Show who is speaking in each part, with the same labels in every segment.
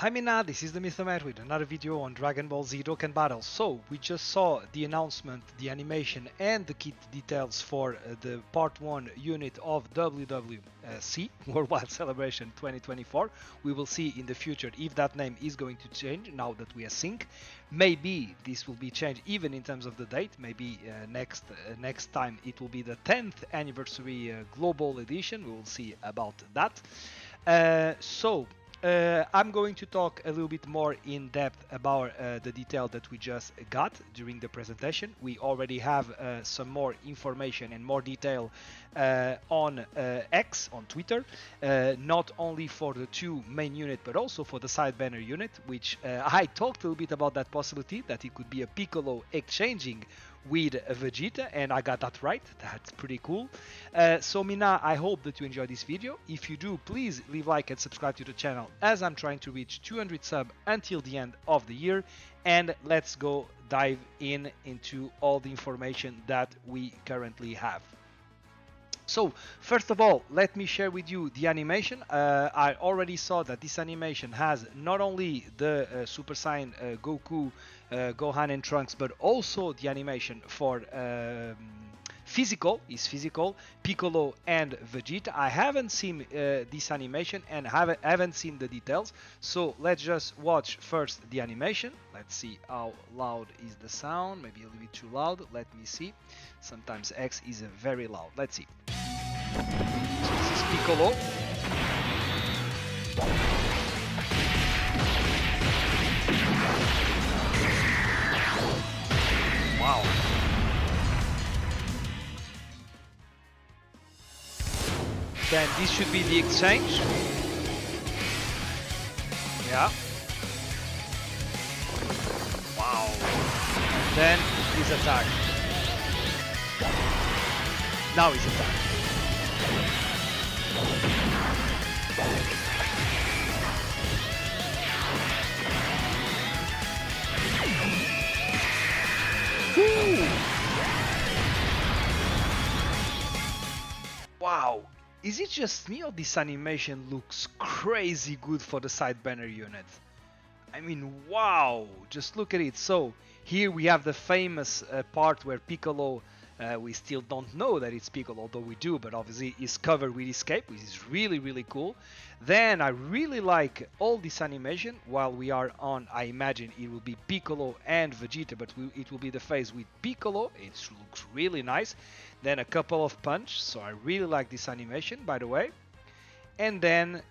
Speaker 1: Hi Minna, this is the Mythomat with another video on Dragon Ball Z Dokkan Battles. So, we just saw the announcement, the animation and the kit details for the Part 1 unit of WWC, Worldwide Celebration 2024. We will see in the future if that name is going to change now that we are sync. Maybe this will be changed even in terms of the date. Maybe next time it will be the 10th anniversary global edition. We will see about that. I'm going to talk a little bit more in depth about the detail that we just got during the presentation. We already have some more information and more detail on X, on Twitter, not only for the two main units but also for the side banner unit, which I talked a little bit about that possibility that it could be a Piccolo exchanging with a Vegeta, and I got that right. That's pretty cool. So Minna, I hope that you enjoy this video. If you do, please leave a like and subscribe to the channel, as I'm trying to reach 200 subs until the end of the year. And let's go dive into all the information that we currently have. So first of all, let me share with you the animation. I already saw that this animation has not only the Super Saiyan Goku, Gohan and Trunks, but also the animation for physical Piccolo and Vegeta. I haven't seen this animation and haven't seen the details. So let's just watch first the animation. Let's see how loud is the sound. Maybe a little bit too loud. Let me see. Sometimes X is very loud. Let's see. So this is Piccolo. Wow. Then this should be the exchange. Yeah. Wow. And then his attack. Now his attack. Woo! Wow, is it just me or this animation looks crazy good for the side banner unit? I mean, wow, just look at it. So here we have the famous part where Piccolo, we still don't know that it's Piccolo, although we do, but obviously is covered with escape, which is really cool. Then I really like all this animation. While we are on, I imagine it will be Piccolo and Vegeta, but it will be the phase with Piccolo. It looks really nice. Then a couple of punch, so I really like this animation, by the way. And then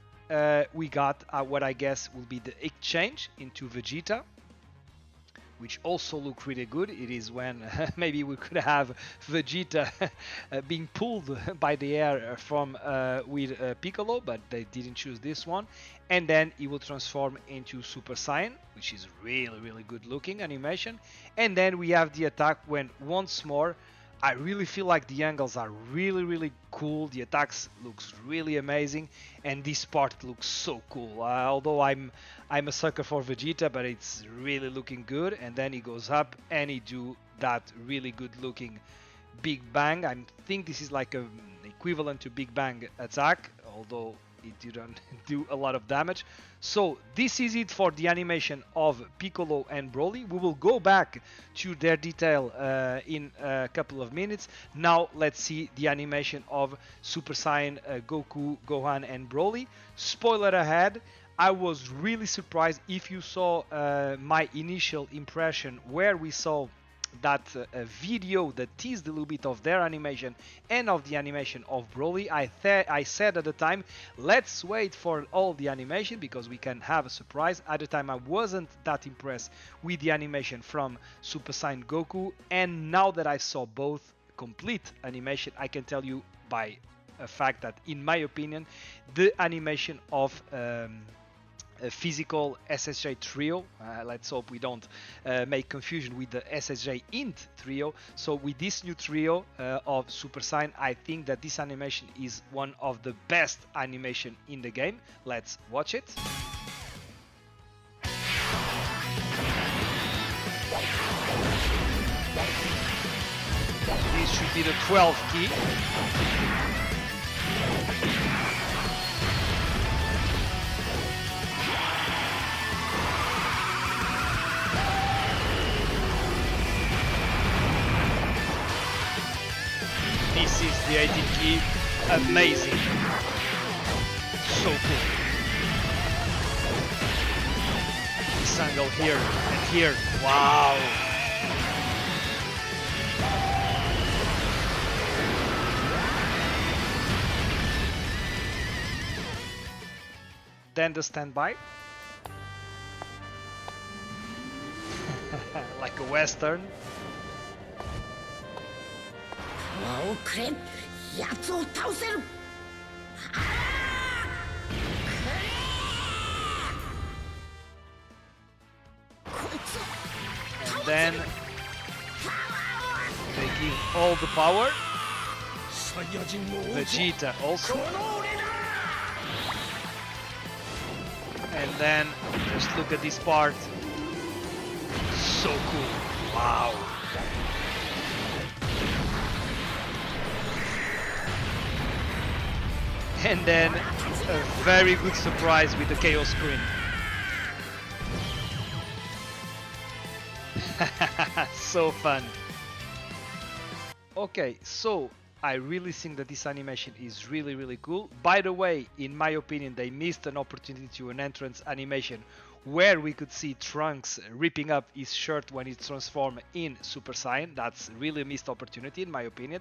Speaker 1: we got what I guess will be the exchange into Vegeta, which also look really good. It is when maybe we could have Vegeta being pulled by the air from with Piccolo, but they didn't choose this one. And then he will transform into Super Saiyan, which is really good looking animation. And then we have the attack when once more I really feel like the angles are really cool. The attacks looks really amazing, and this part looks so cool. Although I'm a sucker for Vegeta, but it's really looking good. And then he goes up and he do that really good looking Big Bang. I think this is like an equivalent to Big Bang attack, although it didn't do a lot of damage. So this is it for the animation of Piccolo and Broly. We will go back to their detail in a couple of minutes. Now let's see the animation of Super Saiyan Goku, Gohan and Broly. Spoiler ahead, I was really surprised. If you saw my initial impression where we saw that video that teased a little bit of their animation and of the animation of Broly, I said at the time, let's wait for all the animation because we can have a surprise. At the time I wasn't that impressed with the animation from Super Saiyan Goku, and now that I saw both complete animation, I can tell you by a fact that in my opinion the animation of a physical SSJ trio. Let's hope we don't make confusion with the SSJ int trio. So with this new trio of Super Saiyan, I think that this animation is one of the best animation in the game. Let's watch it. This should be the 12th key. the 18 key. Amazing. So cool. This angle here and here. Wow. Then the standby. Like a western. And then they give all the power. Vegeta also. And then just look at this part. So cool. Wow. And then a very good surprise with the Chaos Sprint. So fun. Okay, so I really think that this animation is really cool. By the way, in my opinion, they missed an opportunity to an entrance animation where we could see Trunks ripping up his shirt when he transformed in Super Saiyan. That's really a missed opportunity in my opinion.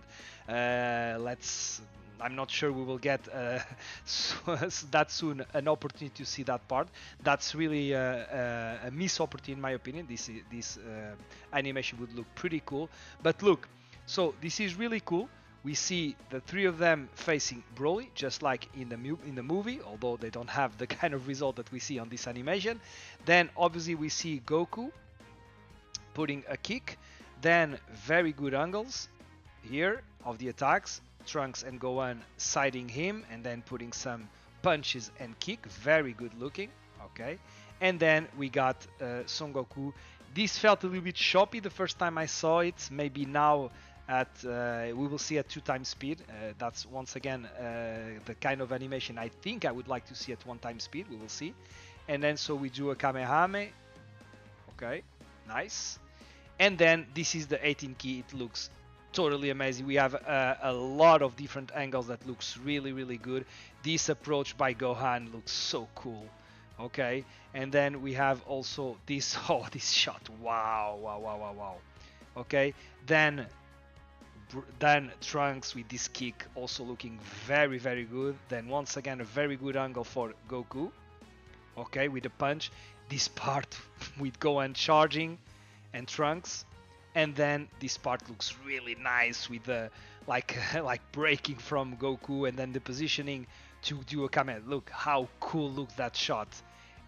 Speaker 1: I'm not sure we will get that soon an opportunity to see that part. That's really a missed opportunity in my opinion. This animation would look pretty cool. But look, so this is really cool. We see the three of them facing Broly, just like in the movie, although they don't have the kind of result that we see on this animation. Then obviously we see Goku putting a kick. Then very good angles here of the attacks. Trunks and Gohan siding him and then putting some punches and kick. Very good looking. Okay. And then we got Son Goku. This felt a little bit choppy the first time I saw it. Maybe now we will see at 2x speed. That's once again the kind of animation I think I would like to see at 1x speed. We will see. And then so we do a Kamehameha. Okay, nice. And then this is the 18 key. It looks totally amazing. We have a lot of different angles that looks really good. This approach by Gohan looks so cool. Okay, and then we have also this this shot. Wow. Okay, then Trunks with this kick also looking very good. Then once again a very good angle for Goku. Okay, with the punch. This part with Gohan charging and Trunks. And then this part looks really nice with the like breaking from Goku and then the positioning to do a Kamehameha. Look how cool looks that shot.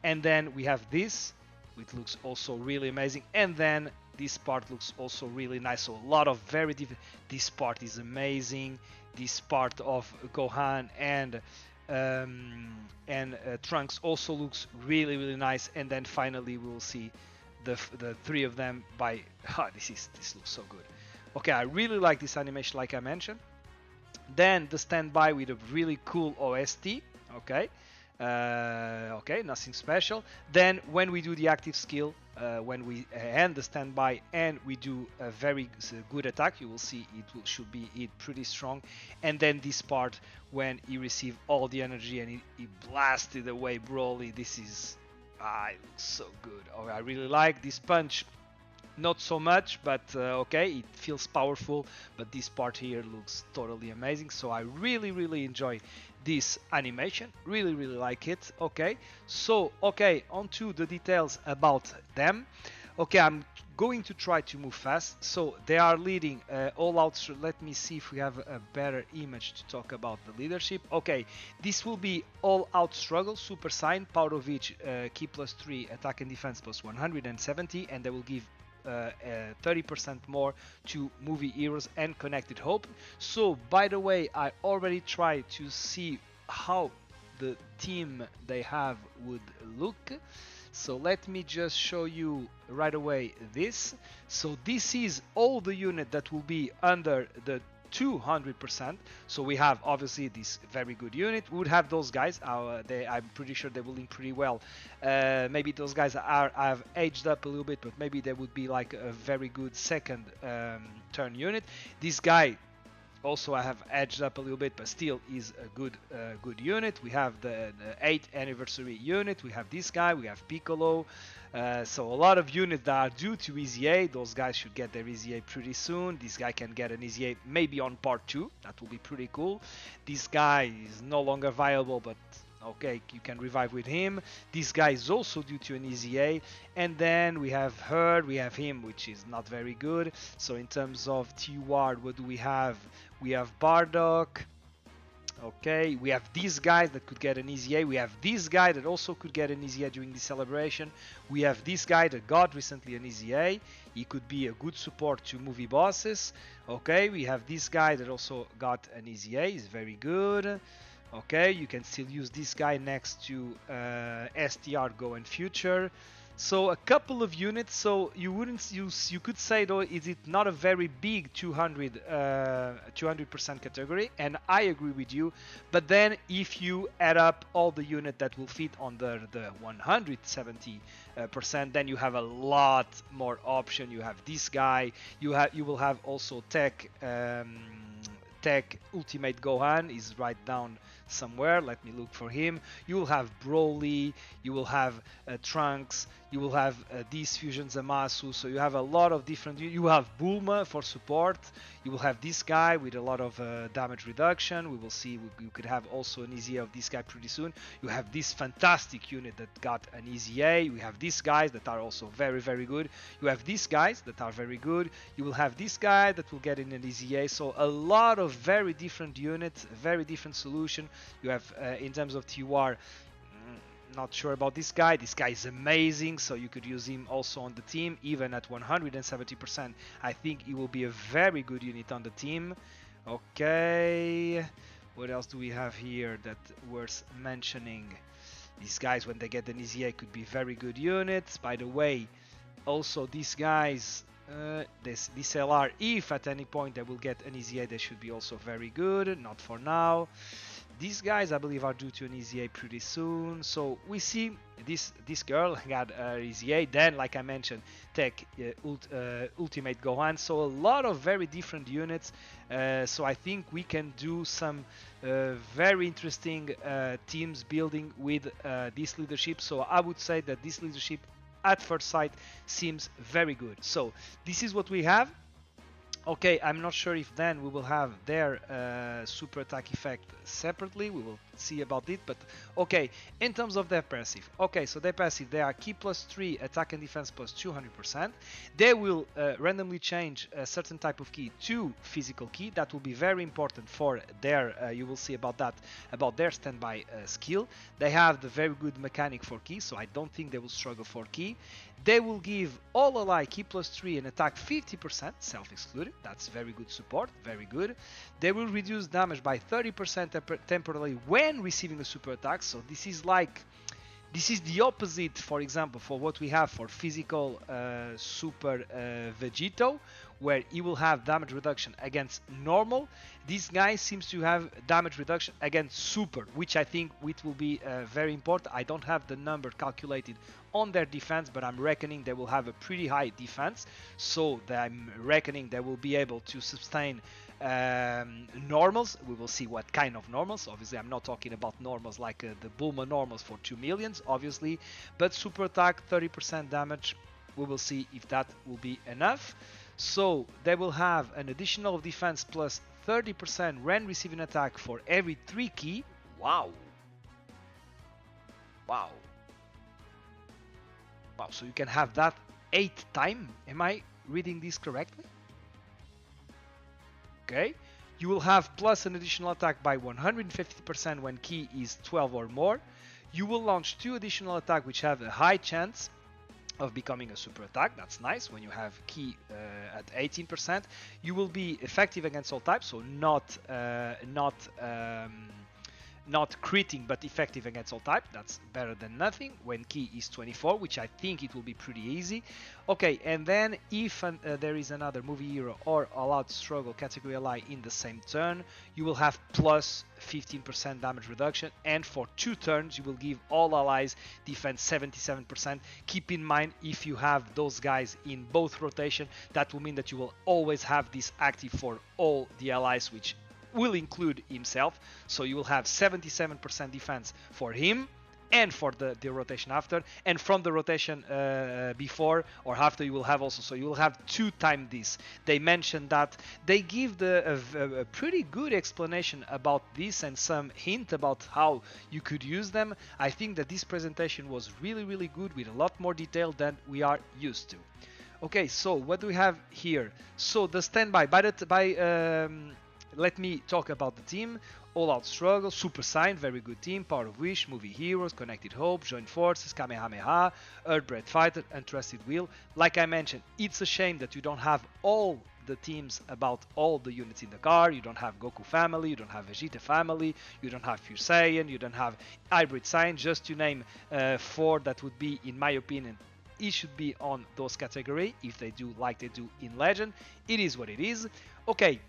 Speaker 1: And then we have this, which looks also really amazing. And then this part looks also really nice. So a lot of very different. This part is amazing. This part of Gohan and Trunks also looks really nice. And then finally we will see the three of them by. This looks so good. Okay, I really like this animation, like I mentioned. Then the standby with a really cool OST. Okay. Okay, nothing special. Then when we do the active skill, when we end the standby and we do a very good attack, you will see should be pretty strong. And then this part when he received all the energy and he blasted away Broly. This is it looks so good. Oh, I really like this punch. Not so much, but okay, it feels powerful. But this part here looks totally amazing. So I really enjoy this animation. Really like it. Okay, so okay, on to the details about them. Okay, I'm going to try to move fast. So they are leading all out. Let me see if we have a better image to talk about the leadership. Okay, this will be all out struggle, Super Saiyan, power of each key +3, attack and defense +170, and they will give 30% more to movie heroes and connected hope. So by the way, I already tried to see how the team they have would look. So let me just show you right away this. So this is all the unit that will be under the 200%. So we have obviously this very good unit. We would have those guys. I'm pretty sure they will link pretty well. Maybe those guys have aged up a little bit, but maybe they would be like a very good second turn unit. This guy Also, I have edged up a little bit, but still is a good unit. We have the 8th anniversary unit. We have this guy. We have Piccolo. So a lot of units that are due to EZA. Those guys should get their EZA pretty soon. This guy can get an EZA maybe on part 2. That will be pretty cool. This guy is no longer viable, but okay, you can revive with him. This guy is also due to an EZA. And then we have her, we have him, which is not very good. So in terms of T-Ward, what do we have? We have Bardock. Okay, we have these guys that could get an EZA. We have this guy that also could get an EZA during the celebration. We have this guy that got recently an EZA. He could be a good support to movie bosses. Okay, we have this guy that also got an EZA. He's very good. Okay, you can still use this guy next to STR Go and Future. So a couple of units. So you wouldn't use. You could say though, is it not a very big 200% category? And I agree with you. But then if you add up all the unit that will fit under the 170%, then you have a lot more option. You have this guy. You will have also Tech Ultimate Gohan is right down somewhere. Let me look for him. You will have Broly, you will have Trunks, you will have these fusions Zamasu. So you have a lot of different. You have Bulma for support. You will have this guy with a lot of damage reduction. We will see. You could have also an EZA of this guy pretty soon. You have this fantastic unit that got an EZA. We have these guys that are also very, very good. You have these guys that are very good. You will have this guy that will get in an EZA. So a lot of very different units, very different solution. You have in terms of TUR, not sure about this guy. This guy is amazing, so you could use him also on the team. Even at 170%, I think he will be a very good unit on the team. Okay, what else do we have here that worth mentioning? These guys, when they get an EZA, could be very good units. By the way, also these guys, this LR, if at any point they will get an EZA, they should be also very good. Not for now. These guys, I believe, are due to an EZA pretty soon. So we see this girl got an EZA. Then, like I mentioned, Tech Ultimate Gohan. So a lot of very different units. So I think we can do some very interesting teams building with this leadership. So I would say that this leadership at first sight seems very good. So this is what we have. Okay, I'm not sure if then we will have their super attack effect separately. We will see about it. But okay, in terms of their passive. Okay, so their passive, they are key +3, attack and defense +200%. They will randomly change a certain type of key to physical key. That will be very important for their, you will see about that, about their standby skill. They have the very good mechanic for key, so I don't think they will struggle for key. They will give all ally key +3 and attack 50%, self-excluded. That's very good support, very good. They will reduce damage by 30% temporarily when receiving a super attack. So this is like, this is the opposite, for example, for what we have for physical super Vegeta, where he will have damage reduction against normal. This guy seems to have damage reduction against super, which I think it will be very important. I don't have the number calculated on their defense, but I'm reckoning they will have a pretty high defense. So I'm reckoning they will be able to sustain normals. We will see what kind of normals. Obviously, I'm not talking about normals like the Bulma normals for 2 millions, obviously, but super attack, 30% damage. We will see if that will be enough. So they will have an additional defense plus 30% when receiving attack for every 3 key. Wow. Wow. Wow, so you can have that 8 times. Am I reading this correctly? Okay. You will have plus an additional attack by 150% when key is 12 or more. You will launch 2 additional attacks which have a high chance of becoming a super attack. That's nice when you have key at 18%. You will be effective against all types, so not not critting but effective against all type. That's better than nothing when key is 24, which I think it will be pretty easy. Okay, and then if there is another movie hero or allowed struggle category ally in the same turn, you will have plus 15% damage reduction, and for 2 turns you will give all allies defense 77%. Keep in mind, if you have those guys in both rotation, that will mean that you will always have this active for all the allies, which will include himself. So you will have 77% defense for him and for the rotation after, and from the rotation before or after you will have also, so you will have 2 times this. They mentioned that, they give a pretty good explanation about this and some hint about how you could use them. I think that this presentation was really good with a lot more detail than we are used to. Okay, so what do we have here? So the standby, let me talk about the team. All Out Struggle, Super Saiyan, very good team, Power of Wish, Movie Heroes, Connected Hope, Joint Forces, Kamehameha, Earthbred Fighter, and Trusted Wheel. Like I mentioned, it's a shame that you don't have all the teams about all the units in the car. You don't have Goku family, you don't have Vegeta family, you don't have Pure Saiyan, you don't have Hybrid Saiyan, just to name 4 that would be, in my opinion, it should be on those category if they do like they do in Legend. It is what it is. Okay,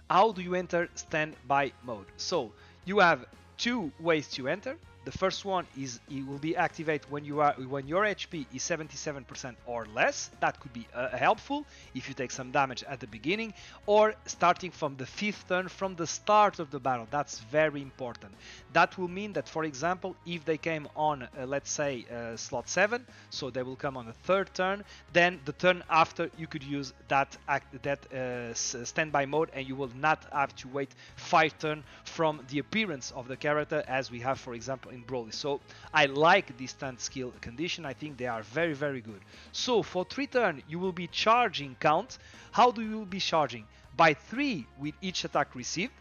Speaker 1: how do you enter standby mode? So you have 2 ways to enter. The first one is it will be activated when your HP is 77% or less. That could be helpful if you take some damage at the beginning, or starting from the 5th turn from the start of the battle. That's very important. That will mean that, for example, if they came on let's say slot 7, so they will come on the 3rd turn, then the turn after you could use that standby mode, and you will not have to wait 5 turns from the appearance of the character, as we have, for example, in Broly. So I like this stand skill condition. I think they are very good. So for 3 turns you will be charging count. How do you be charging? By 3 with each attack received.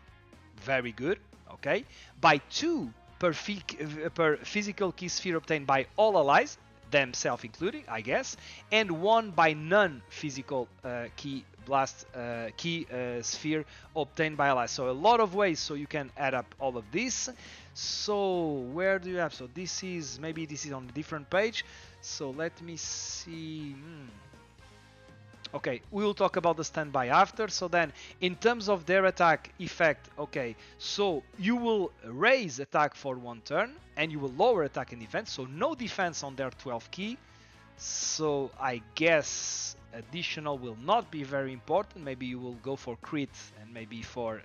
Speaker 1: Very good. Okay. By 2 per physical key sphere obtained by all allies, themselves including, I guess, and 1 by non-physical key blast key sphere obtained by allies. So a lot of ways so you can add up all of this. So where do you have? So this is, maybe this is on a different page. So let me see. Okay, we'll talk about the standby after. So then, in terms of their attack effect, okay, so you will raise attack for 1 turn, and you will lower attack and defense, so no defense on their 12 key. So I guess additional will not be very important. Maybe you will go for crit and maybe for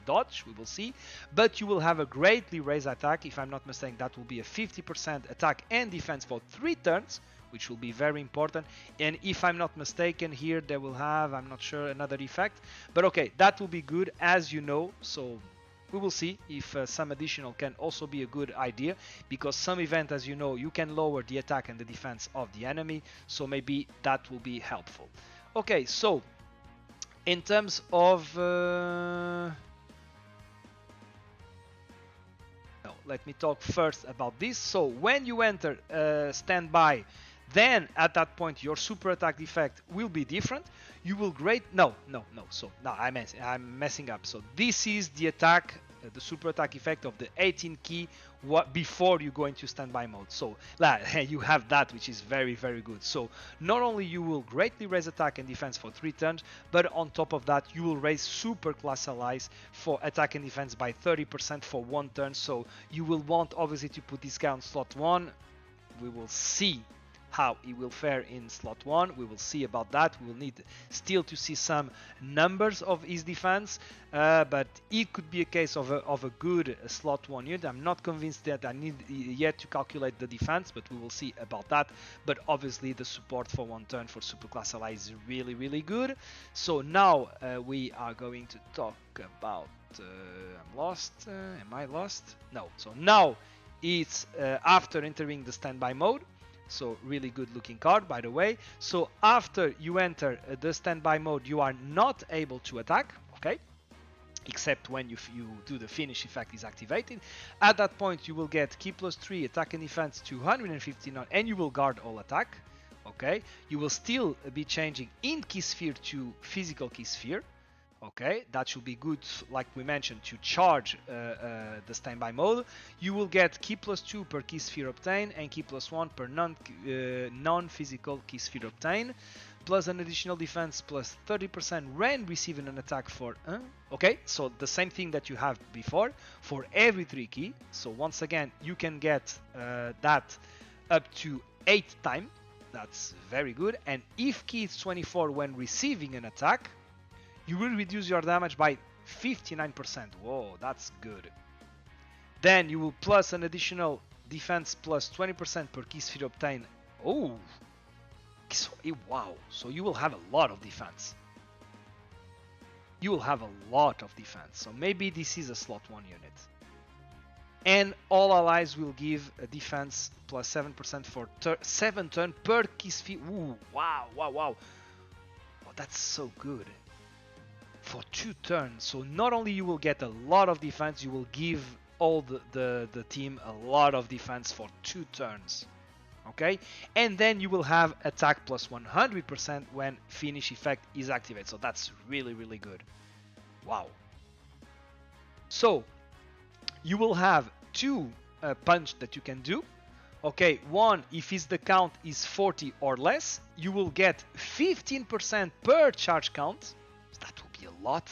Speaker 1: dodge, we will see. But you will have a greatly raised attack. If I'm not mistaken, that will be a 50% attack and defense for 3 turns, which will be very important. And if I'm not mistaken, here they will have, I'm not sure, another effect. But okay, that will be good, as you know. So we will see if some additional can also be a good idea, because some event, as you know, you can lower the attack and the defense of the enemy, so maybe that will be helpful. Okay, so in terms of let me talk first about this. So when you enter standby, then at that point your super attack effect will be different. You will so now I'm messing up. So this is the attack, the super attack effect of the 18 key before you go into standby mode. So you have that, which is very good. So not only you will greatly raise attack and defense for 3 turns, but on top of that you will raise super class allies for attack and defense by 30% for 1 turn. So you will want obviously to put this guy on slot 1. We will see how he will fare in slot 1. We will see about that. We will need still to see some numbers of his defense, but it could be a case of a good slot 1 unit. I'm not convinced that I need yet to calculate the defense, but we will see about that. But obviously the support for 1 turn for superclass allies is really good. So now we are going to talk about I'm lost. Am I lost? No. So now it's after entering the standby mode. So really good looking card, by the way. So after you enter the standby mode, you are not able to attack, okay? Except when you do the finish effect is activated. At that point you will get key +3 attack and defense 259, and you will guard all attack, okay? You will still be changing in key sphere to physical key sphere, Okay, that should be good, like we mentioned, to charge the standby mode. You will get key plus 2 per key sphere obtained and key plus 1 per non-physical key sphere obtained, plus an additional defense plus 30% when receiving an attack for... Okay, so the same thing that you have before for every 3 key. So once again, you can get that up to 8 times. That's very good. And if key is 24 when receiving an attack, you will reduce your damage by 59%. Whoa, that's good. Then you will plus an additional defense plus 20% per key sphere obtained. Oh, so, wow. So you will have a lot of defense. You will have a lot of defense. So maybe this is a slot 1 unit. And all allies will give a defense plus 7% for 7 turn per key sphere. Ooh, wow, wow, wow. Oh, that's so good. For 2 turns, so not only you will get a lot of defense, you will give all the team a lot of defense for 2 turns. Okay, and then you will have attack plus 100% when finish effect is activated. So that's really, really good. Wow. So you will have 2 punch that you can do. Okay, one, if the count is 40 or less, you will get 15% per charge count. That will be a lot.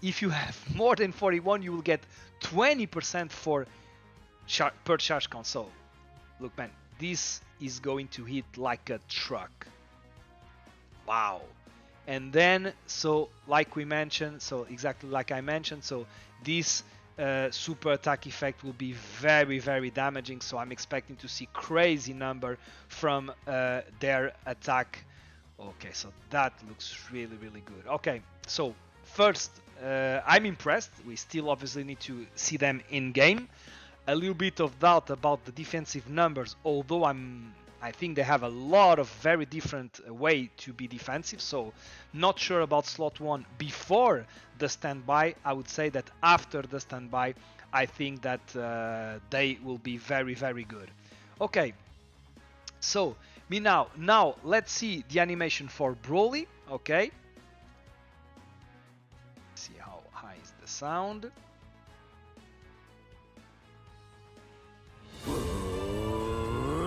Speaker 1: If you have more than 41, you will get 20% for per charge count. So, look, man, this is going to hit like a truck. Wow. And then, so like we mentioned, so exactly like I mentioned, so this super attack effect will be very, very damaging. So I'm expecting to see crazy number from their attack. Okay, so that looks really, really good. Okay, so first, I'm impressed. We still obviously need to see them in game. A little bit of doubt about the defensive numbers, although I think they have a lot of very different way to be defensive. So not sure about slot 1 before the standby. I would say that after the standby, I think that they will be very, very good. Okay, so now let's see the animation for Broly. Okay, see how high is the sound.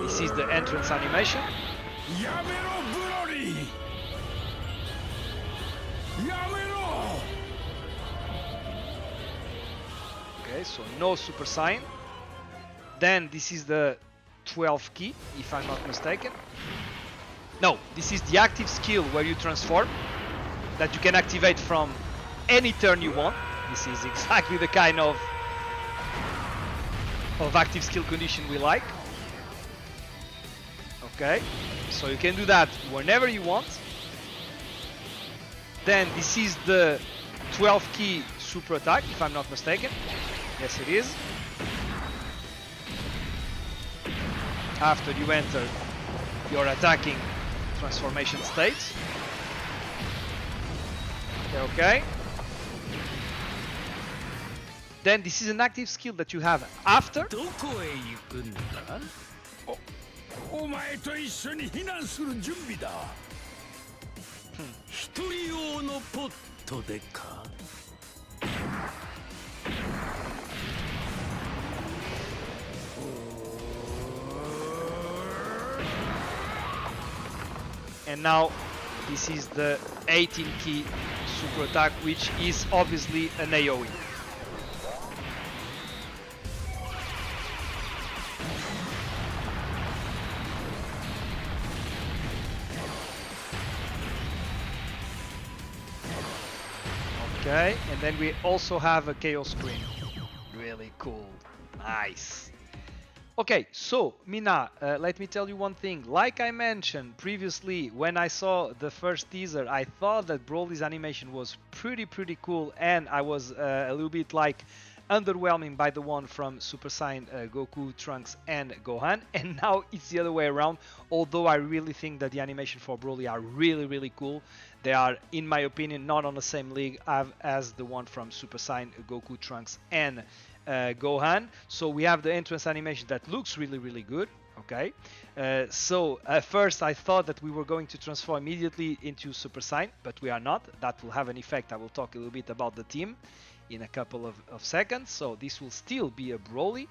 Speaker 1: This is the entrance animation. Okay, so no Super Saiyan. Then this is the 12th key, if I'm not mistaken. No, this is the active skill where you transform, that you can activate from any turn you want. This is exactly the kind of active skill condition we like. Okay, so you can do that whenever you want. Then this is the 12th key super attack, if I'm not mistaken. Yes, it is. After you enter your attacking transformation state. Okay. Then this is an active skill that you have after. And now this is the 18 key super attack, which is obviously an AoE. Okay, and then we also have a chaos screen. Really cool. Nice. Okay, so Minna, let me tell you one thing. Like I mentioned previously, when I saw the first teaser, I thought that Broly's animation was pretty cool, and I was a little bit like underwhelming by the one from Super Saiyan Goku, Trunks and Gohan, and now it's the other way around. Although I really think that the animation for Broly are really cool. They are, in my opinion, not on the same league as the one from Super Saiyan Goku, Trunks and Gohan. So we have the entrance animation that looks really good. Okay, so at first I thought that we were going to transform immediately into Super Saiyan, but we are not. That will have an effect. I will talk a little bit about the team in a couple of seconds. So this will still be a Broly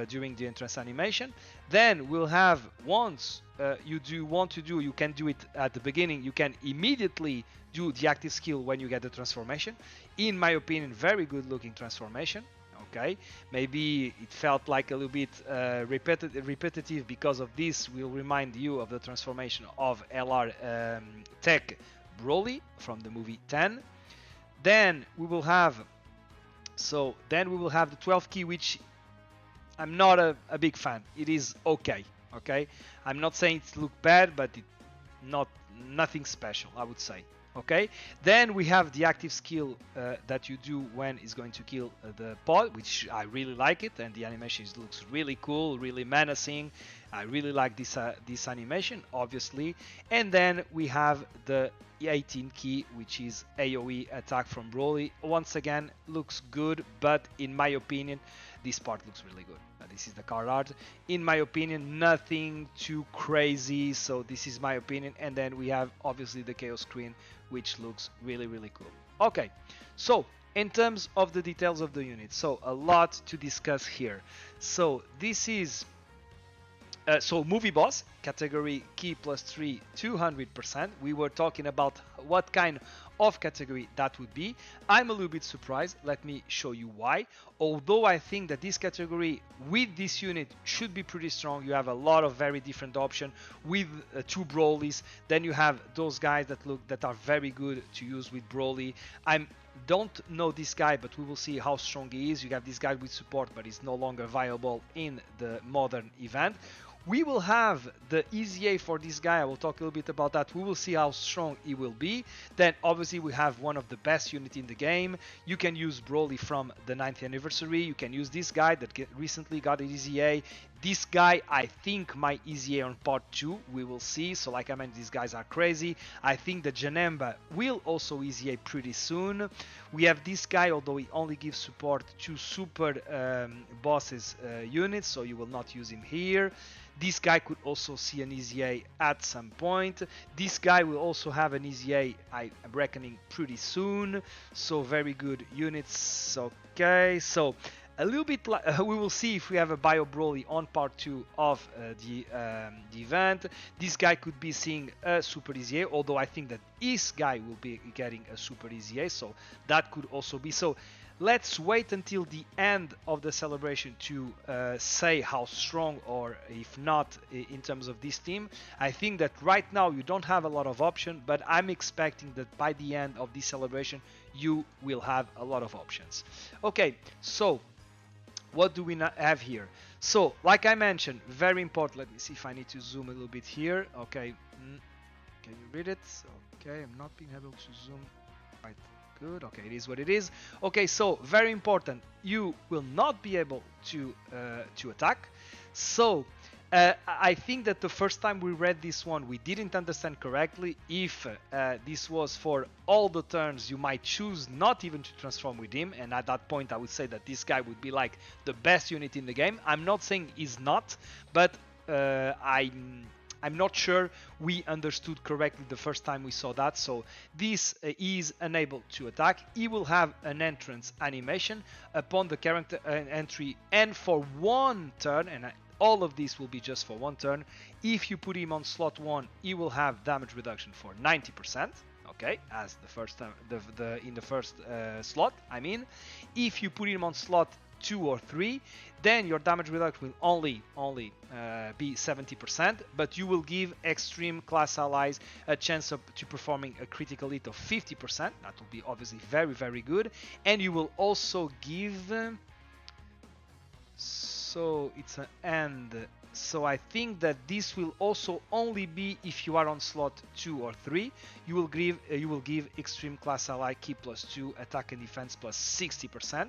Speaker 1: during the entrance animation. Then we'll have, once you do want to do, you can do it at the beginning. You can immediately do the active skill when you get the transformation. In my opinion, very good looking transformation. Okay, maybe it felt like a little bit repetitive because of this. Will remind you of the transformation of LR Tech Broly from the movie 10. Then we will have the 12 key, which I'm not a big fan. It is okay. Okay, I'm not saying it look bad, but it not nothing special, I would say. Okay, then we have the active skill that you do when it's going to kill the pod, which I really like it, and the animation looks really cool, really menacing. I really like this animation, obviously. And then we have the 18 key, which is AoE attack from Broly. Once again, looks good, but in my opinion, this part looks really good. This is the card art. In my opinion, nothing too crazy. So this is my opinion. And then we have obviously the Chaos Screen, which looks really, really cool. Okay, so in terms of the details of the unit, so a lot to discuss here. So this is so movie boss category key +3 200%. We were talking about what kind of category that would be. I'm a little bit surprised. Let me show you why. Although I think that this category with this unit should be pretty strong. You have a lot of very different options with two Brolys. Then you have those guys that are very good to use with Broly. I don't know this guy, but we will see how strong he is. You have this guy with support, but he's no longer viable in the modern event. We will have the EZA for this guy. I will talk a little bit about that. We will see how strong he will be. Then obviously we have one of the best units in the game. You can use Broly from the 9th anniversary. You can use this guy that recently got an EZA. This guy, I think, my EZA on part 2. We will see. So like I mentioned, these guys are crazy. I think that Janemba will also EZA pretty soon. We have this guy, although he only gives support to super bosses units, so you will not use him here. This guy could also see an EZA at some point. This guy will also have an EZA, I'm reckoning, pretty soon. So very good units. Okay, so a little bit we will see if we have a Bio Broly on part 2 of the event. This guy could be seeing a Super EZA, although I think that this guy will be getting a Super EZA, so that could also be. So let's wait until the end of the celebration to say how strong, or if not, in terms of this team. I think that right now you don't have a lot of options, but I'm expecting that by the end of this celebration you will have a lot of options. Okay, so what do we have here? So like I mentioned, very important. Let me see if I need to zoom a little bit here. Okay, can you read it? Okay, I'm not being able to zoom quite good. Okay, it is what it is. Okay, so very important, you will not be able to attack. So I think that the first time we read this one, we didn't understand correctly if this was for all the turns you might choose not even to transform with him, and at that point I would say that this guy would be like the best unit in the game. I'm not saying he's not, but I'm not sure we understood correctly the first time we saw that. So this is unable to attack. He will have an entrance animation upon the character entry, and for one turn, and all of this will be just for one turn. If you put him on slot 1, he will have damage reduction for 90%. Okay, as the first time, in the first slot. I mean, if you put him on slot 2 or 3, then your damage reduction will only be 70%, but you will give extreme class allies a chance to performing a critical hit of 50%. That will be obviously very, very good. And you will also give, so it's an end. So I think that this will also only be if you are on slot 2 or 3. You will give extreme class ally key +2, attack and defense +60%,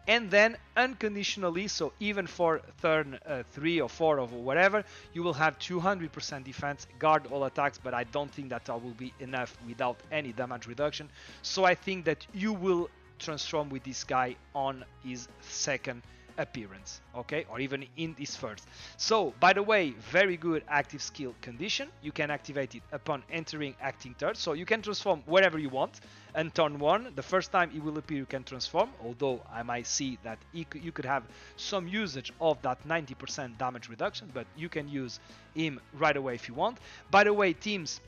Speaker 1: and then unconditionally, so even for turn 3 or 4 or whatever, you will have 200% defense, guard all attacks. But I don't think that will be enough without any damage reduction. So I think that you will transform with this guy on his second appearance, okay, or even in this first. So by the way, very good active skill condition. You can activate it upon entering acting turn, so you can transform wherever you want. And turn 1, the first time it will appear, you can transform, although I might see that you could have some usage of that 90% damage reduction, but you can use him right away if you want. By the way, teams,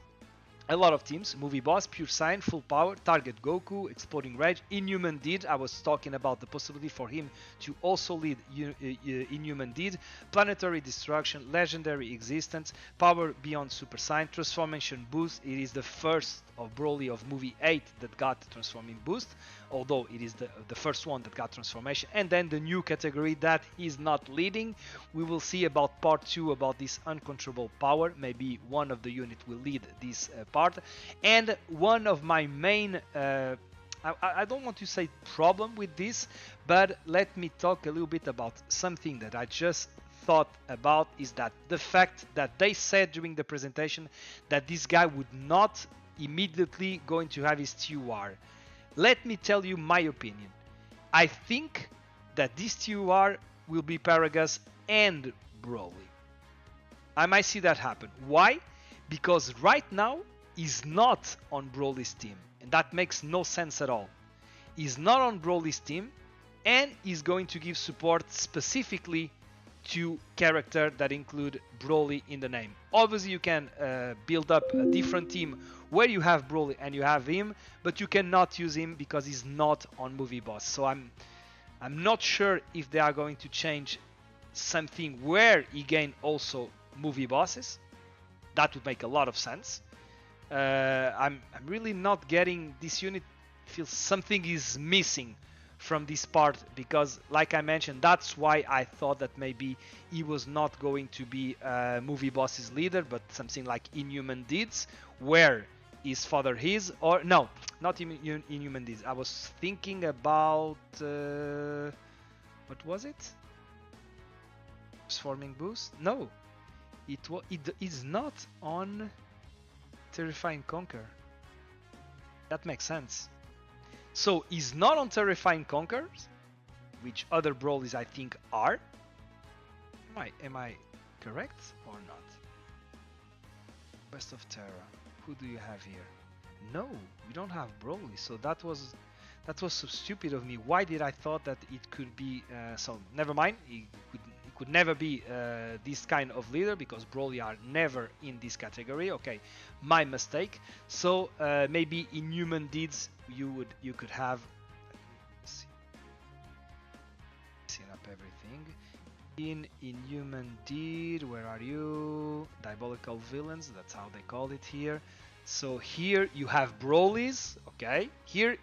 Speaker 1: a lot of teams, Movie Boss, Pure Sign, Full Power, Target Goku, Exploding Rage, Inhuman Deed. I was talking about the possibility for him to also lead Inhuman Deed, Planetary Destruction, Legendary Existence, Power Beyond Super Sign, Transformation Boost. It is the first of Broly of movie 8 that got Transforming Boost, although it is the first one that got Transformation. And then the new category that is not leading. We will see about part 2 about this uncontrollable power. Maybe one of the unit will lead this part. And one of my main I don't want to say problem with this, but let me talk a little bit about something that I just thought about, is that the fact that they said during the presentation that this guy would not immediately going to have his TUR. Let me tell you my opinion. I think that this TUR will be Paragus and Broly. I might see that happen. Why? Because right now he's not on Broly's team, and that makes no sense at all. He's not on Broly's team, and he's going to give support specifically to characters that include Broly in the name. Obviously, you can build up a different team where you have Broly and you have him, but you cannot use him because he's not on Movie Boss. So I'm not sure if they are going to change something where he gain also Movie Bosses. That would make a lot of sense. I'm really not getting this unit. Feels something is missing from this part, because like I mentioned, that's why I thought that maybe he was not going to be Movie Boss's leader, but something like Inhuman Deeds, where his father is, or no, not Inhuman Deeds. I was thinking about what was it? Transforming Boost? No, it is not on Terrifying Conquer. That makes sense. So he's not on Terrifying Conquerors, which other Brolys I think are. Am I correct or not? Best of Terra. Who do you have here? No, we don't have Broly. So that was so stupid of me. Why did I thought that it could be? So never mind. He could never be this kind of leader, because Broly are never in this category. Okay, my mistake. So maybe in Human Deeds you could have. Let's see up everything. In Inhuman Deed, where are you? Diabolical Villains, that's how they call it here. So here you have Broly's, okay? Here,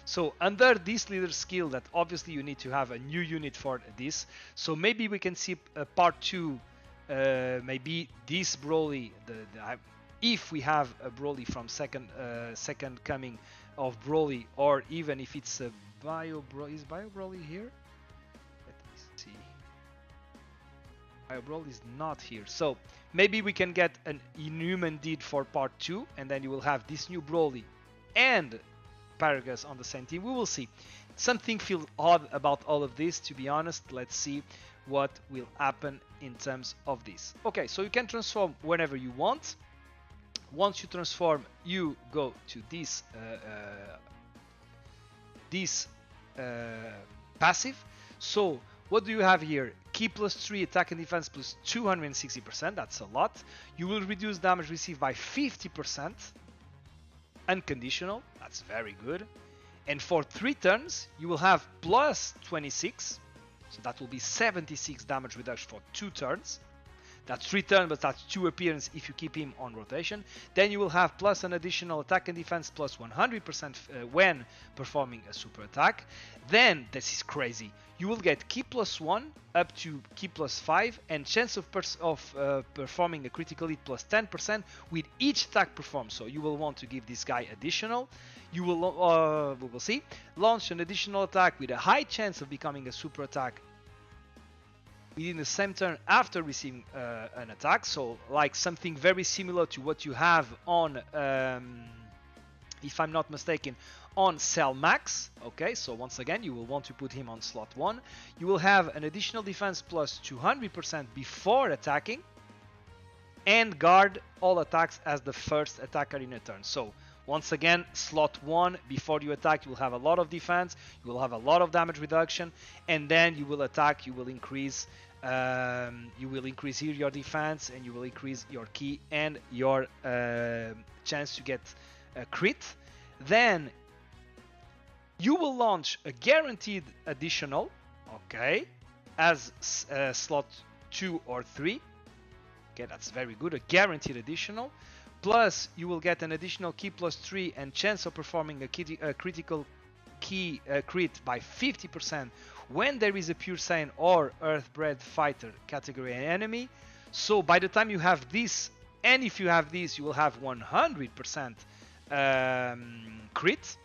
Speaker 1: so under this leader skill, that obviously you need to have a new unit for this. So maybe we can see part 2, maybe this Broly, if we have a Broly from second coming of Broly, or even if it's a Bio Broly. Is Bio Broly here? Let me see. Bio Broly is not here. So maybe we can get an Inhuman Deed for part 2, and then you will have this new Broly and Paragus on the same team. We will see. Something feels odd about all of this, to be honest. Let's see what will happen in terms of this. Okay, so you can transform whenever you want. Once you transform, you go to this passive. So what do you have here? Ki +3, attack and defense plus 260%. That's a lot. You will reduce damage received by 50%. Unconditional. That's very good. And for 3 turns, you will have plus 26. So that will be 76 damage reduction for 2 turns. That's 3 turns, but that's 2 appearances if you keep him on rotation. Then you will have plus an additional attack and defense plus 100% when performing a super attack. Then, this is crazy, you will get Ki +1 up to Ki +5 and chance of performing a critical hit plus 10% with each attack performed. So you will want to give this guy additional. You will, we will see, launch an additional attack with a high chance of becoming a super attack within the same turn after receiving an attack. So like something very similar to what you have on if I'm not mistaken, on Cell Max. Okay, so once again, you will want to put him on slot 1. You will have an additional defense plus 200% before attacking, and guard all attacks as the first attacker in a turn. So once again, slot 1, before you attack, you will have a lot of defense, you will have a lot of damage reduction, and then you will attack, you will increase here your defense, and you will increase your ki and your chance to get a crit. Then you will launch a guaranteed additional, okay, as slot 2 or 3. Okay, that's very good, a guaranteed additional. Plus, you will get an additional ki plus 3 and chance of performing a critical ki crit by 50% when there is a Pure Saiyan or Earthbred Fighter category enemy. So by the time you have this, and if you have this, you will have 100% crit.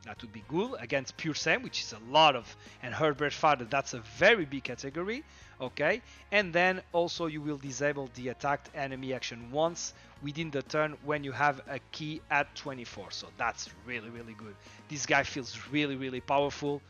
Speaker 1: That would be cool against Pure Saiyan, which is a lot of, and Earthbred Fighter, that's a very big category. Okay, and then also you will disable the attacked enemy action once within the turn when you have a ki at 24. So that's really, really good. This guy feels really, really powerful.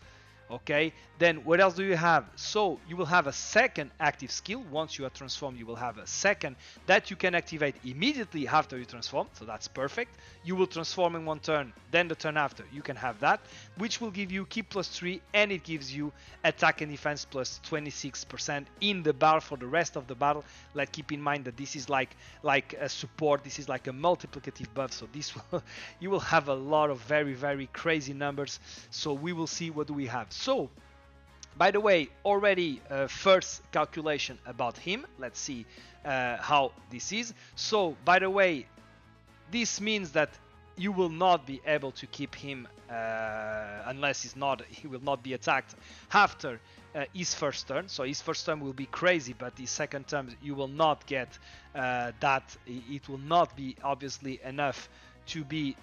Speaker 1: Okay, then what else do you have? So you will have a second active skill. Once you are transformed, you will have a second that you can activate immediately after you transform. So that's perfect. You will transform in one turn, then the turn after you can have that, which will give you ki plus 3, and it gives you attack and defense plus 26% in the bar for the rest of the battle. Like, keep in mind that this is like a support, this is like a multiplicative buff, so this will you will have a lot of very, very crazy numbers. So we will see what do we have. So, by the way, already first calculation about him. Let's see how this is. So, by the way, this means that you will not be able to keep him unless he will not be attacked after his first turn. So his first turn will be crazy, but his second turn you will not get that. It will not be obviously enough to be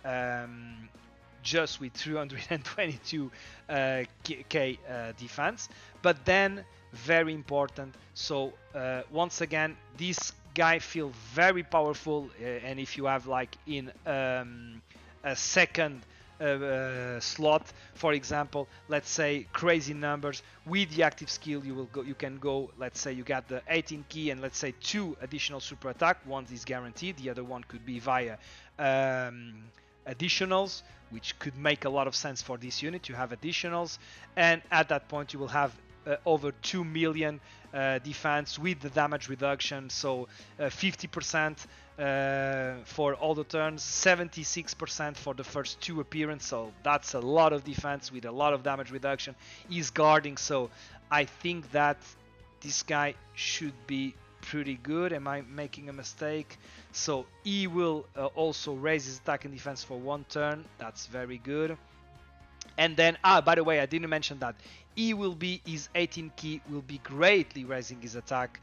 Speaker 1: just with 322 k defense. But then, very important, so once again, this guy feels very powerful, and if you have like in a second slot, for example, let's say crazy numbers, with the active skill you can go, let's say you got the 18 ki and let's say 2 additional super attack. One is guaranteed, the other one could be via additionals, which could make a lot of sense for this unit. You have additionals, and at that point you will have over 2 million defense with the damage reduction, so 50% for all the turns, 76% for the first 2 appearances, so that's a lot of defense with a lot of damage reduction. He's guarding, so I think that this guy should be pretty good. Am I making a mistake? So he will also raise his attack and defense for 1 turn. That's very good. And then, by the way, I didn't mention that his 18 ki will be greatly raising his attack.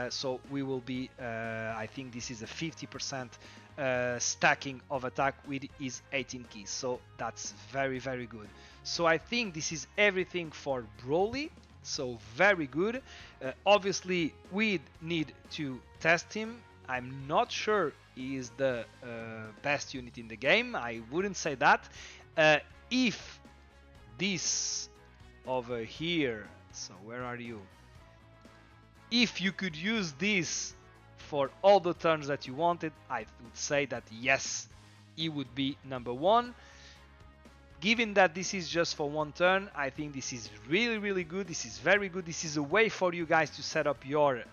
Speaker 1: So we will be, I think this is a 50% stacking of attack with his 18 keys. So that's very, very good. So I think this is everything for Broly. So very good. Obviously, we need to test him. I'm not sure he is the best unit in the game. I wouldn't say that. If this over here, so where are you? If you could use this for all the turns that you wanted, I would say that yes, he would be number 1. Given that this is just for 1 turn, I think this is really, really good. This is very good. This is a way for you guys to set up your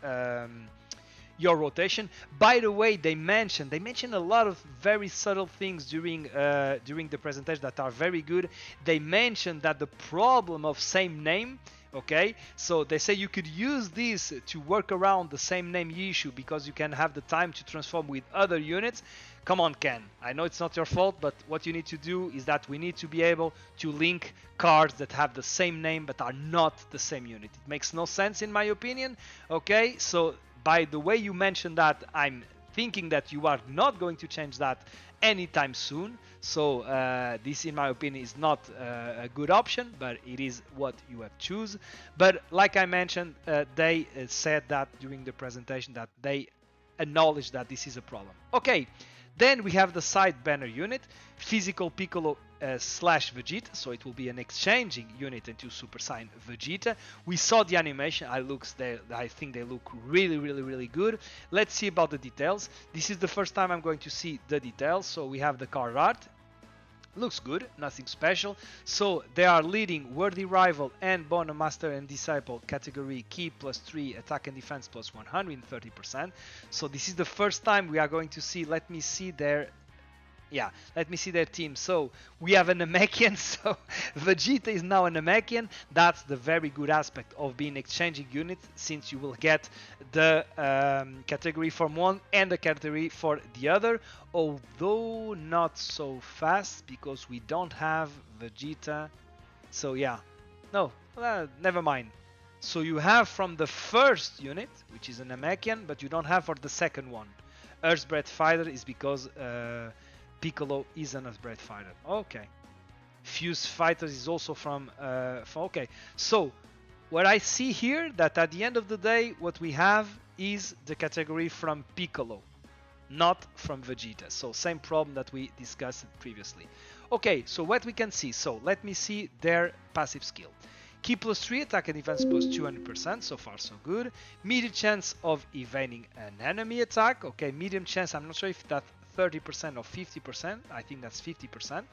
Speaker 1: rotation. By the way, they mentioned a lot of very subtle things during the presentation that are very good. They mentioned that the problem of same name, okay, so they say you could use this to work around the same name issue because you can have the time to transform with other units. Come on, Ken, I know it's not your fault, but what you need to do is that we need to be able to link cards that have the same name but are not the same unit. It makes no sense in my opinion. Okay, so by the way you mentioned that, I'm thinking that you are not going to change that anytime soon. So this, in my opinion, is not a good option, but it is what you have choose. But like I mentioned, they said that during the presentation that they acknowledge that this is a problem. Okay, Then we have the side banner unit, physical Piccolo slash Vegeta, so it will be an exchanging unit into Super Saiyan Vegeta. We saw the animation. I think they look really good. Let's see about the details. This is the first time I'm going to see the details. So we have the card art. Looks good, nothing special. So they are leading Worthy Rival and Bono Master and Disciple category key +3 attack and defense plus 130%. So this is the first time we are going to see. Let me see their team. So we have a Namekian, so Vegeta is now a Namekian. That's the very good aspect of being exchanging units, since you will get the category from one and the category for the other, although not so fast because we don't have Vegeta. So yeah, no, never mind. So you have from the first unit, which is a Namekian, but you don't have for the second one. Earthbred Fighter is because Piccolo is an Earthbred Fighter. Okay. Fuse Fighters is also from okay. So what I see here, that at the end of the day what we have is the category from Piccolo, not from Vegeta. So same problem that we discussed previously. Okay, so what we can see. So let me see their passive skill. Key +3 attack and defense plus 200%. So far so good. Medium chance of evading an enemy attack. Okay, medium chance. I'm not sure if that 30% or 50%. I think that's 50%.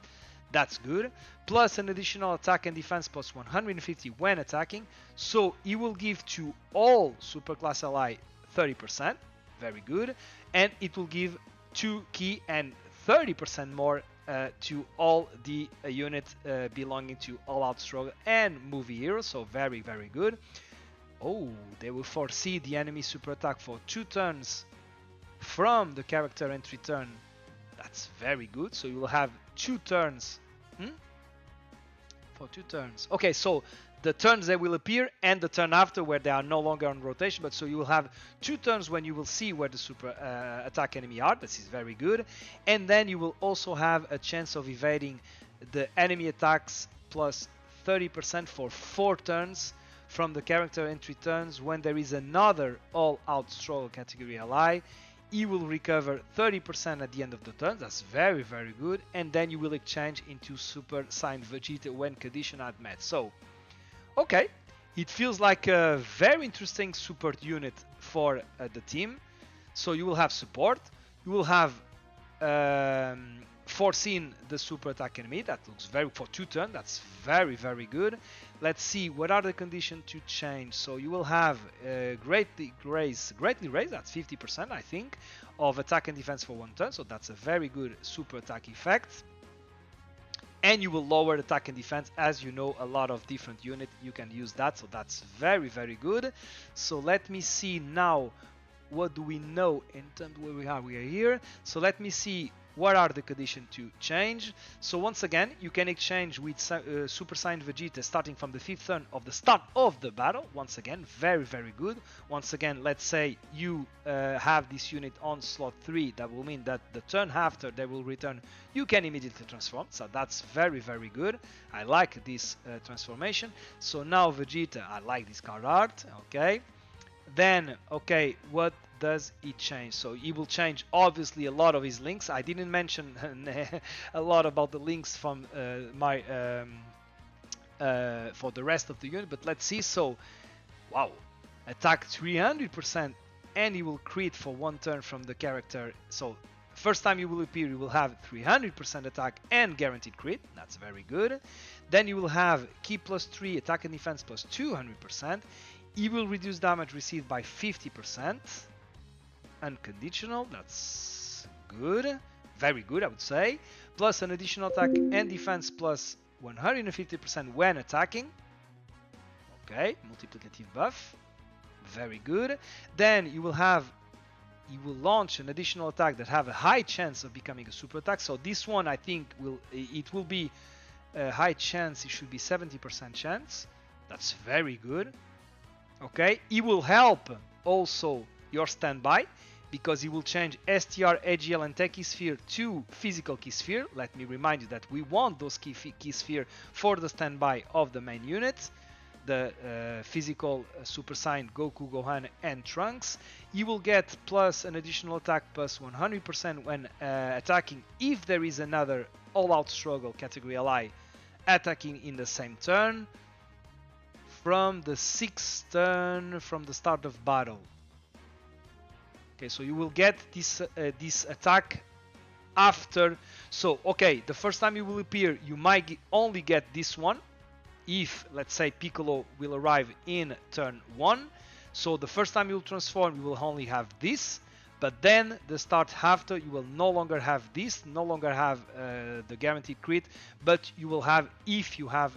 Speaker 1: That's good. Plus an additional attack and defense plus 150 when attacking. So it will give to all superclass ally 30%. Very good. And it will give 2 key and 30% more to all the units belonging to All Out Struggle and Movie Heroes. So very good. Oh, they will foresee the enemy super attack for 2 turns from the character entry turn. That's very good. So you will have 2 turns for 2 turns. Okay, so the turns that will appear and the turn after where they are no longer on rotation, but so you will have 2 turns when you will see where the super attack enemy are. This is very good. And then you will also have a chance of evading the enemy attacks plus 30% for 4 turns from the character entry turns when there is another all out struggle category ally. You will recover 30% at the end of the turn. That's very good. And then you will exchange into Super Saiyan Vegeta when conditions are met. So okay, it feels like a very interesting support unit for the team. So you will have support, you will have foreseen the super attack enemy. That looks very for 2 turns. That's very good. Let's see what are the conditions to change. So you will have greatly raise. That's 50%, I think, of attack and defense for 1 turn. So that's a very good super attack effect. And you will lower attack and defense. As you know, a lot of different units you can use that, so that's very good. So let me see now, what do we know in terms of where we are here. So let me see what are the conditions to change. So once again, you can exchange with Super Saiyan Vegeta starting from the 5th turn of the start of the battle. Once again, very good. Once again, let's say you have this unit on slot 3. That will mean that the turn after they will return, you can immediately transform. So that's very good. I like this transformation. So now Vegeta, I like this card art. Okay. Then, okay, what does it change? So it will change obviously a lot of his links. I didn't mention a lot about the links from my for the rest of the unit, but let's see. So wow, attack 300% and he will crit for 1 turn from the character. So first time you will appear, you will have 300% attack and guaranteed crit. That's very good. Then you will have key +3 attack and defense plus 200%. He will reduce damage received by 50%. Unconditional, that's good. Very good, I would say. Plus an additional attack and defense plus 150% when attacking. Okay, multiplicative buff. Very good. Then you will launch an additional attack that have a high chance of becoming a super attack. So this one, I think, will be a high chance. It should be 70% chance. That's very good. Okay, it will help also your standby because it will change STR, AGL and Tech Key Sphere to Physical Key Sphere. Let me remind you that we want those key sphere for the standby of the main units. the physical Super Saiyan Goku, Gohan, and Trunks. You will get plus an additional attack plus 100% when attacking if there is another all-out struggle category ally attacking in the same turn from the 6th turn from the start of battle. Okay, so you will get this attack after. So okay, the first time you will appear, you might only get this one if, let's say, Piccolo will arrive in turn 1. So the first time you will transform, you will only have this, but then the start after, you will no longer have this, no longer have the guaranteed crit, but you will have, if you have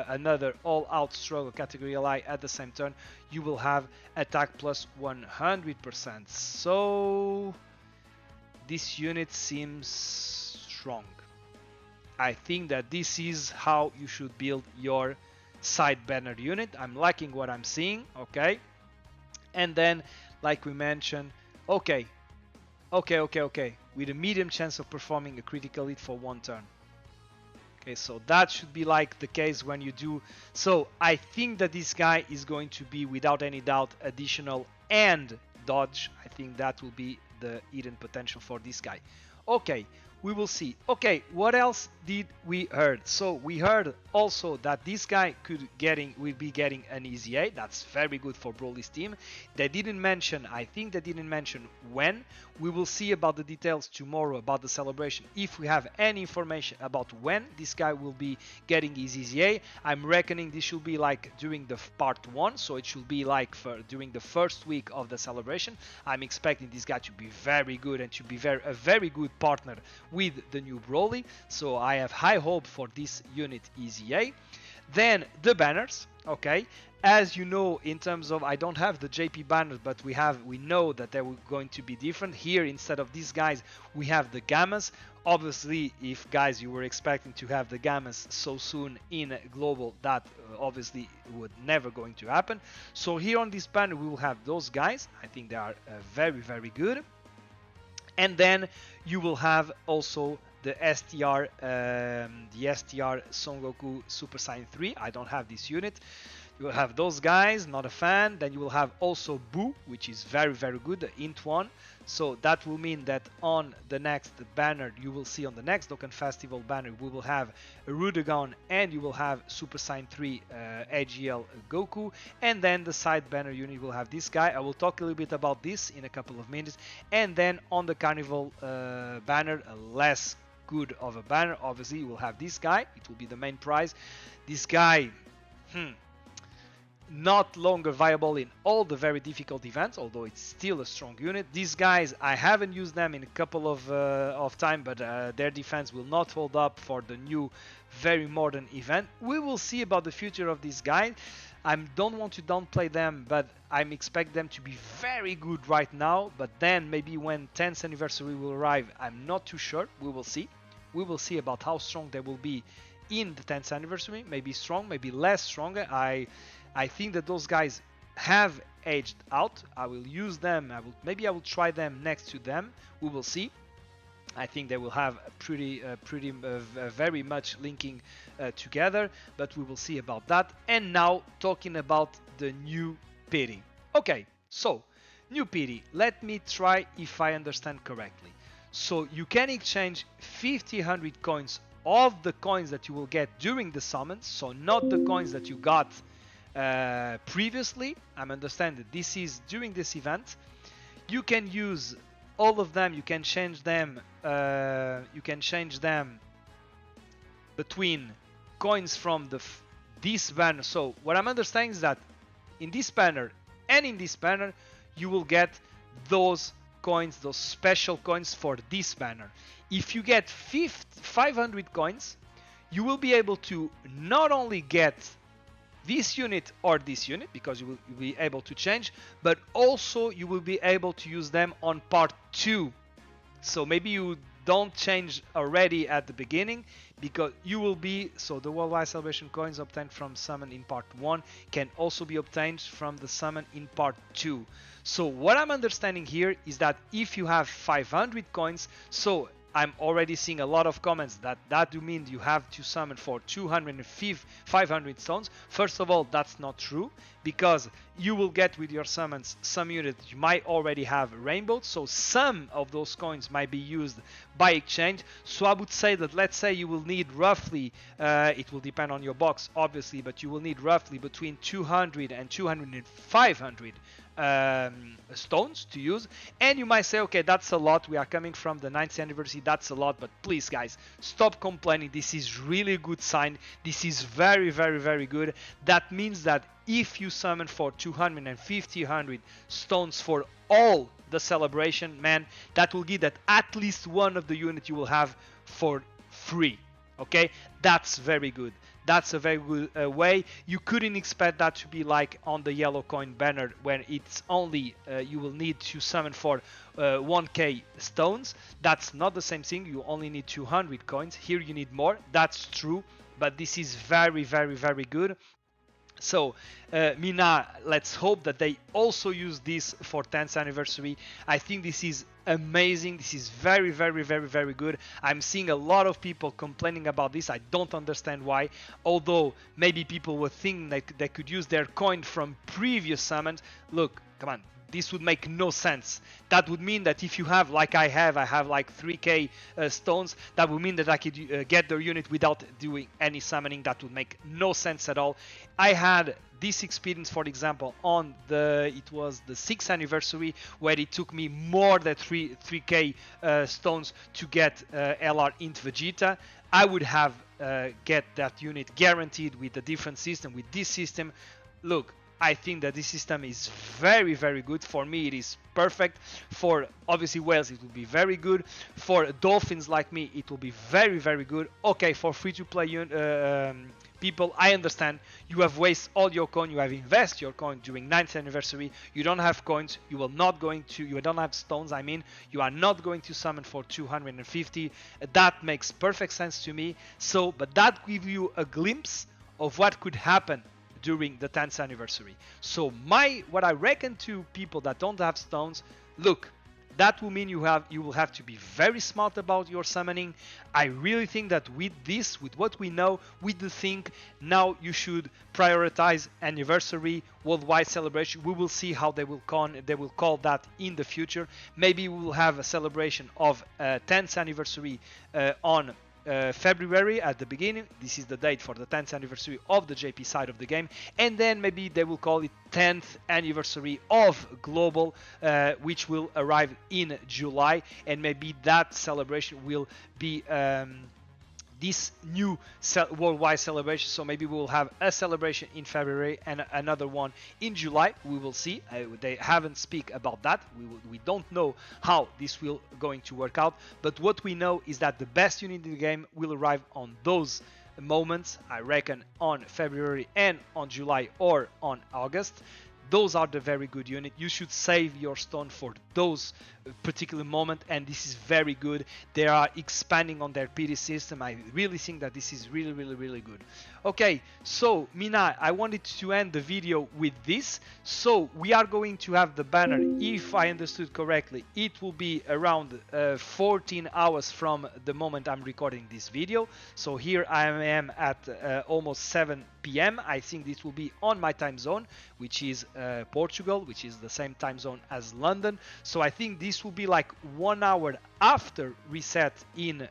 Speaker 1: another all-out struggle category ally at the same turn, you will have attack plus 100%. So this unit seems strong. I think that this is how you should build your side banner unit. I'm liking what I'm seeing, okay? And then, like we mentioned, okay, with a medium chance of performing a critical hit for 1 turn. Okay, so that should be like the case when you do. So I think that this guy is going to be, without any doubt, additional and dodge. I think that will be the hidden potential for this guy. Okay, we will see. Okay, what else did we heard? So we heard also that this guy will be getting an easy A. That's very good for Broly's team. They didn't mention, I think they didn't mention when. We will see about the details tomorrow about the celebration. If we have any information about when this guy will be getting his easy A, I'm reckoning this should be like during the part 1, so it should be like during the first week of the celebration. I'm expecting this guy to be very good and to be a very good partner with the new Broly, so I have high hope for this unit easy A. Then the banners, okay, as you know, in terms of, I don't have the JP banners, but we know that they were going to be different. Here, instead of these guys, we have the gammas. Obviously, if guys you were expecting to have the gammas so soon in global, that obviously would never going to happen. So here on this banner we will have those guys. I think they are very, very good. And then you will have also the STR Son Goku Super Saiyan 3. I don't have this unit. You will have those guys, not a fan. Then you will have also Boo, which is very, very good, the int one. So that will mean that on the next banner, you will see on the next Dokkan Festival banner, we will have Rudegon and you will have Super Saiyan 3 AGL Goku. And then the side banner unit will have this guy. I will talk a little bit about this in a couple of minutes. And then on the Carnival banner, a less good of a banner, obviously you will have this guy. It will be the main prize. This guy, not longer viable in all the very difficult events, although it's still a strong unit. These guys, I haven't used them in a couple of time, but their defense will not hold up for the new very modern event. We will see about the future of these guys. I don't want to downplay them, but I expect them to be very good right now. But then maybe when 10th anniversary will arrive, I'm not too sure. We will see. We will see about how strong they will be in the 10th anniversary. Maybe strong, maybe less stronger. I think that those guys have aged out. I will use them. Maybe I will try them next to them. We will see. I think they will have very much linking together, but we will see about that. And now talking about the new pity. Okay, so new pity. Let me try if I understand correctly. So you can exchange 100 coins of the coins that you will get during the summons. So not the coins that you got previously. I'm understanding this is during this event. You can use all of them. You can change them. Between coins from this banner. So what I'm understanding is that in this banner and in this banner, you will get those coins, those special coins for this banner. If you get 500 coins, you will be able to not only get this unit or this unit, because you will be able to change, but also you will be able to use them on part 2. So maybe you don't change already at the beginning, because you will be, so the worldwide celebration coins obtained from summon in part 1 can also be obtained from the summon in part 2. So what I'm understanding here is that if you have 500 coins, so I'm already seeing a lot of comments that do mean you have to summon for 500 stones. First of all, that's not true, because you will get with your summons some units you might already have rainbow, so some of those coins might be used by exchange. So I would say that, let's say you will need roughly, it will depend on your box obviously, but you will need roughly between 200 and 500 stones to use. And you might say, okay, that's a lot, we are coming from the 9th anniversary, that's a lot. But please guys, stop complaining. This is really a good sign. This is very, very, very good. That means that if you summon for 250 stones for all the celebration, man, that will give that at least one of the unit you will have for free. Okay, that's very good. That's a very good way. You couldn't expect that to be like on the yellow coin banner, where it's only you will need to summon for 1k stones. That's not the same thing. You only need 200 coins. Here you need more. That's true, but this is very, very, very good. So Minna, let's hope that they also use this for 10th anniversary. I think this is amazing. This is very, very, very, very good. I'm seeing a lot of people complaining about this. I don't understand why, although maybe people were thinking that they could use their coin from previous summons. Look, come on, this would make no sense. That would mean that if you have, like I have like 3k stones, that would mean that I could get their unit without doing any summoning. That would make no sense at all. I had this experience, for example, on it was the 6th anniversary, where it took me more than 3k stones to get LR into Vegeta. I would have get that unit guaranteed with a different system. With this system, look, I think that this system is very, very good. For me, it is perfect. For obviously whales, it will be very good. For dolphins like me, it will be very, very good. Okay, for free-to-play people, I understand. You have wasted all your coin. You have invested your coin during 9th anniversary. You don't have coins. You will not going to. You don't have stones. I mean, you are not going to summon for 250. That makes perfect sense to me. So, but that gives you a glimpse of what could happen during the 10th anniversary. So what I reckon to people that don't have stones, look, that will mean you will have to be very smart about your summoning. I really think that with this, with what we know, with the thing, now you should prioritize anniversary, worldwide celebration. We will see how they will call that in the future. Maybe we will have a celebration of 10th anniversary on February at the beginning. This is the date for the 10th anniversary of the JP side of the game, and then maybe they will call it 10th anniversary of Global, which will arrive in July, and maybe that celebration will be this new worldwide celebration. So maybe we will have a celebration in February and another one in July. We will see. They haven't speak about that. We don't know how this will going to work out, but what we know is that the best unit in the game will arrive on those moments, I reckon on February and on July or on August. Those are the very good unit. You should save your stone for those particular moment, and this is very good. They are expanding on their PD system. I really think that this is really, really, really good. Okay, so Minna, I wanted to end the video with this. So we are going to have the banner, if I understood correctly, it will be around 14 hours from the moment I'm recording this video. So here I am at almost 7 p.m. I think this will be on my time zone, which is Portugal, which is the same time zone as London. So I think this will be like 1 hour after reset in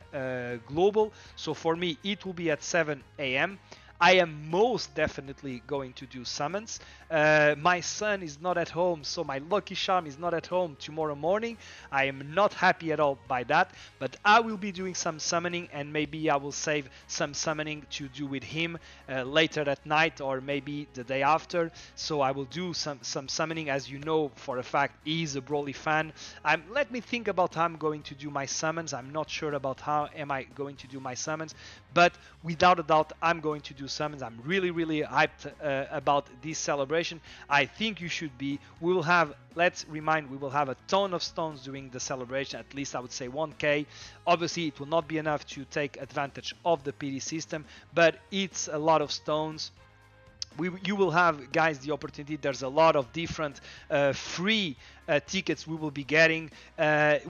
Speaker 1: global. So for me, it will be at 7 a.m. I am most definitely going to do summons. My son is not at home, so my lucky charm is not at home tomorrow morning. I am not happy at all by that, but I will be doing some summoning, and maybe I will save some summoning to do with him later at night, or maybe the day after. So I will do some summoning. As you know for a fact, he's a Broly fan. Let me think about how I'm going to do my summons. I'm not sure about how am I going to do my summons, but without a doubt I'm going to do summons. I'm really, really hyped about this celebration. I think you should be. We will have, let's remind, we will have a ton of stones during the celebration, at least I would say 1k. Obviously it will not be enough to take advantage of the PD system, but it's a lot of stones. You will have, guys, the opportunity. There's a lot of different free tickets we will be getting.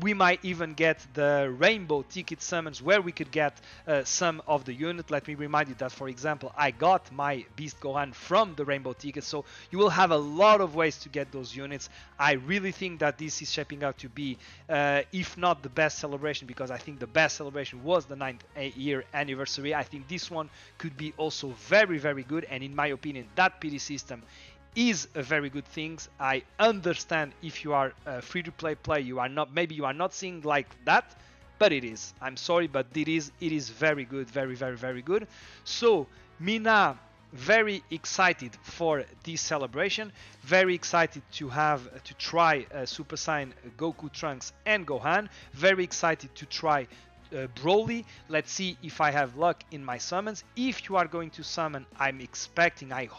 Speaker 1: We might even get the rainbow ticket summons where we could get some of the unit. Let me remind you that, for example, I got my Beast Gohan from the rainbow ticket, so you will have a lot of ways to get those units. I really think that this is shaping out to be, if not the best celebration, because I think the best celebration was the 9th year anniversary. I think this one could be also very, very good, and in my opinion, that PD system is a very good thing. I understand if you are a free-to-play player, you are not, maybe you are not seeing like that, but it is. I'm sorry, but it is very good, very, very, very good. So Minna, very excited for this celebration, very excited to try Super Saiyan Goku, Trunks, and Gohan. Very excited to try Broly. Let's see if I have luck in my summons. If you are going to summon, I'm expecting, I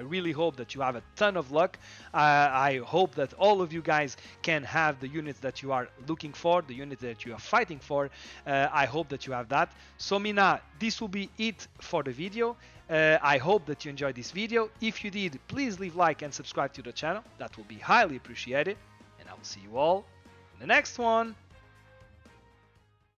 Speaker 1: really hope that you have a ton of luck. I hope that all of you guys can have the units that you are looking for, the units that you are fighting for. I hope that you have that. So Minna, this will be it for the video. I hope that you enjoyed this video. If you did, please leave like and subscribe to the channel. That will be highly appreciated. And I will see you all in the next one.